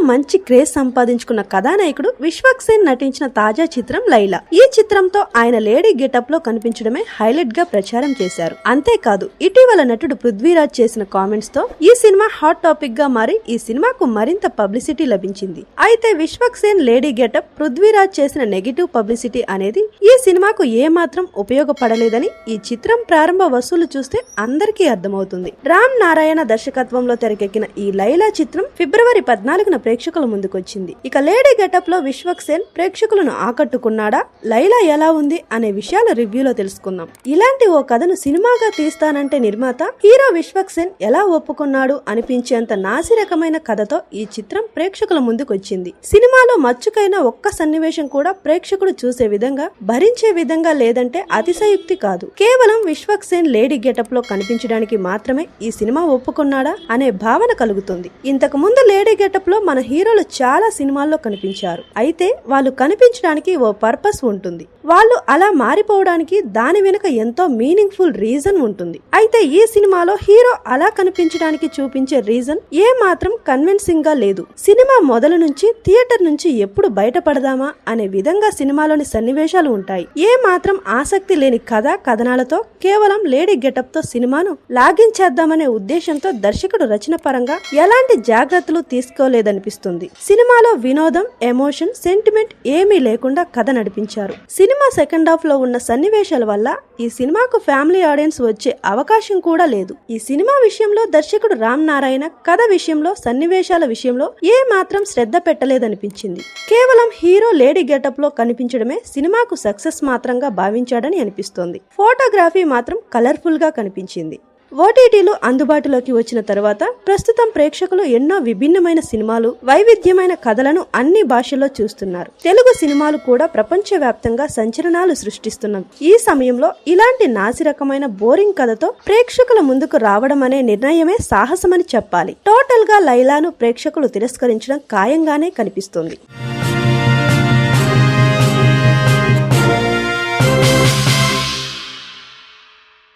మంచి క్రేజ్ సంపాదించుకున్న కథానాయకుడు విశ్వక్ సేన్ నటించిన తాజా చిత్రం లైలా. ఈ చిత్రంతో ఆయన లేడీ గెటప్ లో కనిపించడమే హైలైట్ గా ప్రచారం చేశారు. అంతేకాదు ఇటీవల నటుడు పృథ్వీరాజ్ చేసిన కామెంట్స్ తో ఈ సినిమా హాట్ టాపిక్ గా మారి ఈ సినిమాకు మరింత పబ్లిసిటీ లభించింది. అయితే విశ్వక్ సేన్ లేడీ గెటప్, పృథ్వీరాజ్ చేసిన నెగిటివ్ పబ్లిసిటీ అనేది ఈ సినిమాకు ఏమాత్రం ఉపయోగపడలేదని ఈ చిత్రం ప్రారంభ వసూలు చూస్తే అందరికీ అర్థమవుతుంది. రామ్ నారాయణ దర్శకత్వంలో తెరకెక్కిన ఈ లైలా చిత్రం ఫిబ్రవరి 14న ప్రేక్షకుల ముందుకొచ్చింది. ఇక లేడీ గెటప్ లో విశ్వక్ సేన్ ప్రేక్షకులను ఆకట్టుకున్నాడా, లైలా ఎలా ఉంది అనే విషయాల రివ్యూలో తెలుసుకుందాం. ఇలాంటి ఓ కథను సినిమాగా తీస్తానంటే నిర్మాత హీరో విశ్వక్ సేన్ ఎలా ఒప్పుకున్నాడు అనిపించేంత నాసిరకమైన కథతో ఈ చిత్రం ప్రేక్షకుల ముందుకొచ్చింది. సినిమాలో మచ్చుకైన ఒక్క సన్నివేశం కూడా ప్రేక్షకుడు చూసే విధంగా, భరించే విధంగా లేదంటే అతిశయుక్తి కాదు. కేవలం విశ్వక్ సేన్ లేడీ గెటప్ లో కనిపించడానికి మాత్రమే ఈ సినిమా ఒప్పుకున్నాడా అనే భావన కలుగుతుంది. ఇంతకు ముందు లేడీ గెటప్ లో మన హీరోలు చాలా సినిమాల్లో కనిపించారు. అయితే వాళ్ళు కనిపించడానికి ఓ పర్పస్ ఉంటుంది. వాళ్ళు అలా మారిపోవడానికి దాని వెనుక ఎంతో మీనింగ్ ఫుల్ రీజన్ ఉంటుంది. అయితే ఈ సినిమాలో హీరో అలా కనిపించడానికి చూపించే రీజన్ ఏ మాత్రం కన్విన్సింగ్ గా లేదు. సినిమా మొదలు నుంచి థియేటర్ నుంచి ఎప్పుడు బయటపడదామా అనే విధంగా సినిమాలోని సన్నివేశాలు ఉంటాయి. ఏ మాత్రం ఆసక్తి లేని కథ కథనాలతో కేవలం లేడీ గెటప్ తో సినిమాను లాగించేద్దామనే ఉద్దేశంతో దర్శకుడు రచన పరంగా ఎలాంటి జాగ్రత్తలు తీసుకోలేదనిపిస్తుంది. సినిమాలో వినోదం, ఎమోషన్, సెంటిమెంట్ ఏమీ లేకుండా కథ నడిపించారు. సినిమా సెకండ్ హాఫ్ లో ఉన్న సన్నివేశాల వల్ల ఈ సినిమాకు ఫ్యామిలీ ఆడియన్స్ వచ్చే అవకాశం కూడా లేదు. ఈ సినిమా విషయంలో దర్శకుడు రామ్ నారాయణ కథ విషయంలో, సన్నివేశాల విషయంలో ఏ మాత్రం శ్రద్ధ పెట్టలేదనిపించింది. కేవలం హీరో లేడీ గెటప్ లో కనిపించడమే సినిమాకు సక్సెస్ మాత్రంగా భావించాడని అనిపిస్తోంది. ఫోటోగ్రఫీ మాత్రం కలర్ఫుల్ గా కనిపించింది. ఓటీటీలు అందుబాటులోకి వచ్చిన తర్వాత ప్రస్తుతం ప్రేక్షకులు ఎన్నో విభిన్నమైన సినిమాలు, వైవిధ్యమైన కథలను అన్ని భాషల్లో చూస్తున్నారు. తెలుగు సినిమాలు కూడా ప్రపంచవ్యాప్తంగా సంచలనాలు సృష్టిస్తున్నాం. ఈ సమయంలో ఇలాంటి నాసిరకమైన బోరింగ్ కథతో ప్రేక్షకుల ముందుకు రావడం అనే నిర్ణయమే సాహసమని చెప్పాలి. టోటల్ గా లైలాను ప్రేక్షకులు తిరస్కరించడం ఖాయంగానే కనిపిస్తుంది.